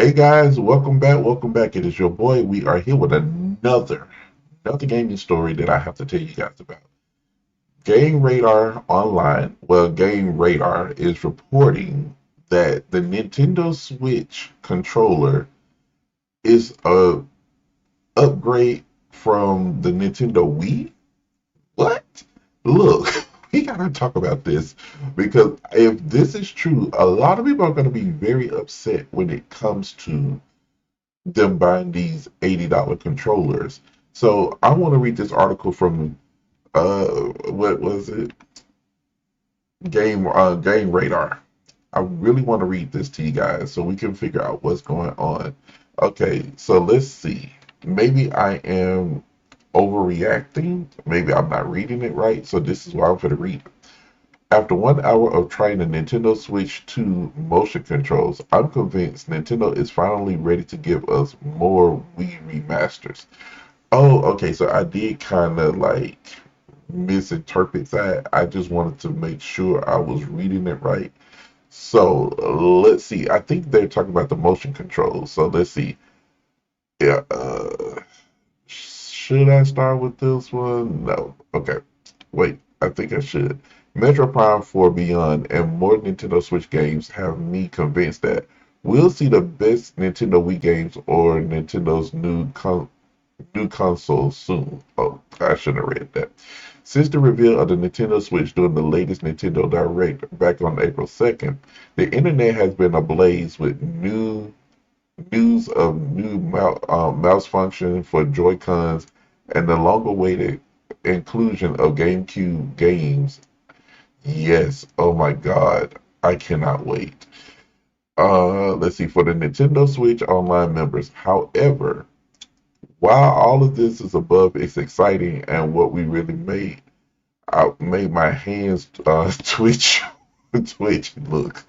Hey guys, welcome back. Welcome back. It is your boy. We are here with another gaming story that I have to tell you guys about. Game Radar Online, Game Radar is reporting that the Nintendo Switch controller is a upgrade from the Nintendo Wii. What? Look, we gotta talk about this because if this is true, a lot of people are gonna be very upset when it comes to them buying these $80 controllers. So I want to read this article from what was it? Game Radar. I really want to read this to you guys so we can figure out what's going on. Okay, so let's see. Maybe I am overreacting. Maybe I'm not reading it right. So this is what I'm going to read. After 1 hour of trying the Nintendo Switch 2 motion controls, I'm convinced Nintendo is finally ready to give us more Wii remasters. Oh, okay, so I did kind of like misinterpret that. I just wanted to make sure I was reading it right. So let's see. I think they're talking about the motion controls. So let's see. Yeah, should I start with this one? No. Okay. Wait, I think I should. Metro Prime 4 Beyond and more Nintendo Switch games have me convinced that we'll see the best Nintendo Wii games or Nintendo's new console soon. Oh, I shouldn't have read that. Since the reveal of the Nintendo Switch during the latest Nintendo Direct back on April 2nd, the internet has been ablaze with news of new mouse function for Joy-Cons and the long-awaited inclusion of GameCube games. Yes, oh my God, I cannot wait. Let's see, for the Nintendo Switch Online members. However, while all of this is above, it's exciting and what we really made. I made my hands twitch. Twitch. Look,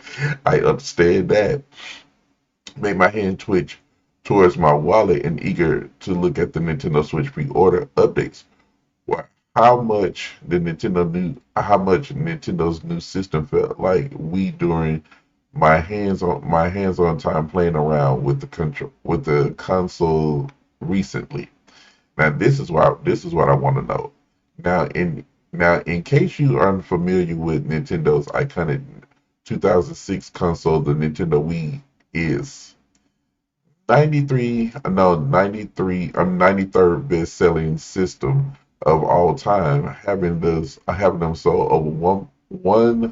I understand that. Made my hand twitch towards my wallet and eager to look at the Nintendo Switch pre-order updates. Wow, how much Nintendo's new system felt like we during my hands-on time playing around with the console recently. Now this is what I want to know. Now in case you aren't familiar with Nintendo's iconic 2006 console, the Nintendo Wii is 93rd best selling system of all time, having them sold over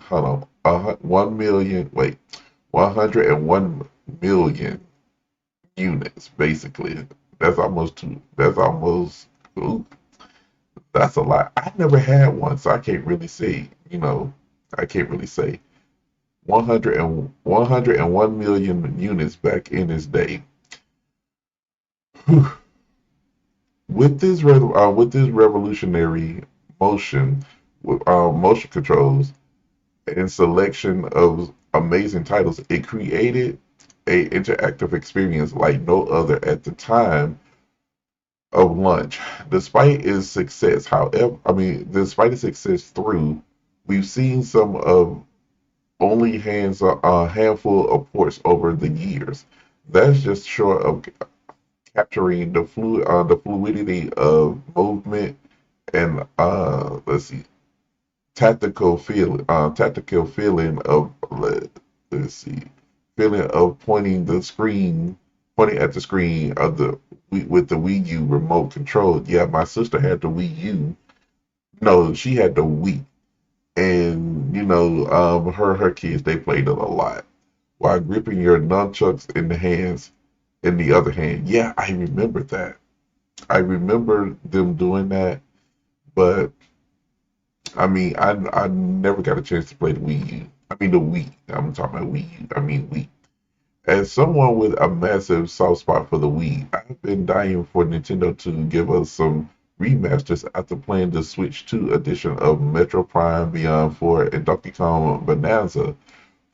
hold on, 1 million, wait, 101 million units, basically. Ooh, that's a lot. I never had one, so I can't really say, I can't really say 101 million units back in its day. With this revolutionary motion, motion controls and selection of amazing titles, it created a interactive experience like no other at the time of launch. Despite its success through, we've seen some of only hands a handful of ports over the years. That's just short of capturing the fluidity of movement and let's see, tactical feeling of let's see, feeling of pointing at the screen of with the Wii U remote control. Yeah, my sister had the Wii U. No, she had the Wii, and her kids they played it a lot while gripping your nunchucks in the other hand. Yeah, I remember that. I remember them doing that, but I never got a chance to play the Wii U. I mean the Wii. I'm talking about Wii U. I mean Wii. As someone with a massive soft spot for the Wii, I've been dying for Nintendo to give us some remasters after playing the Switch 2 edition of Metro Prime Beyond 4 and Donkey Kong Bonanza.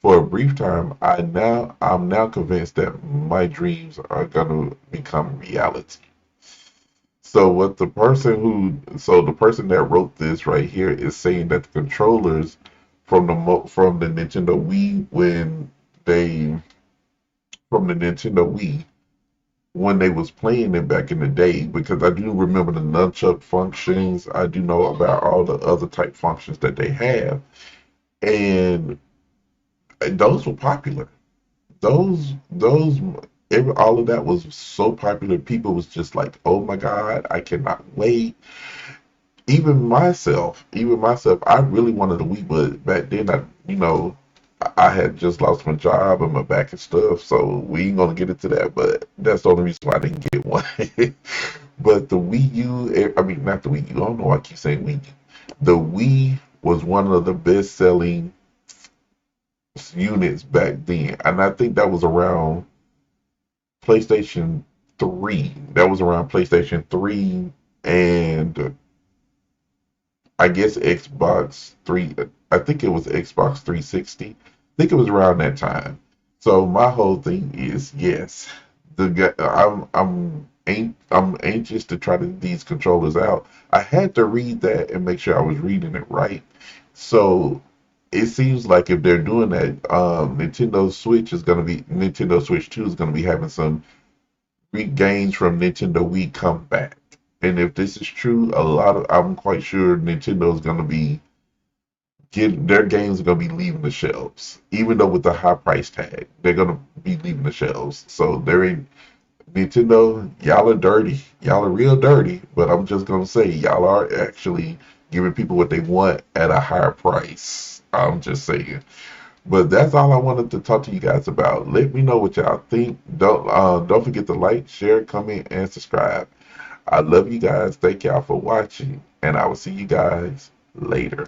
For a brief time, I'm now convinced that my dreams are gonna become reality. So the person that wrote this right here is saying that the controllers from the Nintendo Wii they from the Nintendo Wii when they was playing it back in the day, because I do remember the nunchuck functions. I do know about all the other type functions that they have, and those were popular. Those all of that was so popular. People was just like, "Oh my God, I cannot wait." Even myself, I really wanted a Wii, but back then I had just lost my job and my back and stuff, so we ain't gonna get into that. But that's the only reason why I didn't get one. But the Wii U, I mean, not the Wii U. I don't know why I keep saying Wii U. The Wii was one of the best selling units back then, and I think that was around PlayStation 3. That was around PlayStation 3 and I guess Xbox 3. I think it was Xbox 360. I think it was around that time. So my whole thing is yes, I'm anxious to try these controllers out. I had to read that and make sure I was reading it right. So it seems like if they're doing that, Nintendo Switch 2 is gonna be having some big games from Nintendo Wii come back. And if this is true, I'm quite sure Nintendo's gonna be get their games are gonna be leaving the shelves, even though with the high price tag, they're gonna be leaving the shelves. So they're in Nintendo, y'all are dirty, y'all are real dirty. But I'm just gonna say, y'all are actually giving people what they want at a higher price. I'm just saying. But that's all I wanted to talk to you guys about. Let me know what y'all think. Don't forget to like, share, comment, and subscribe. I love you guys. Thank y'all for watching, and I will see you guys later.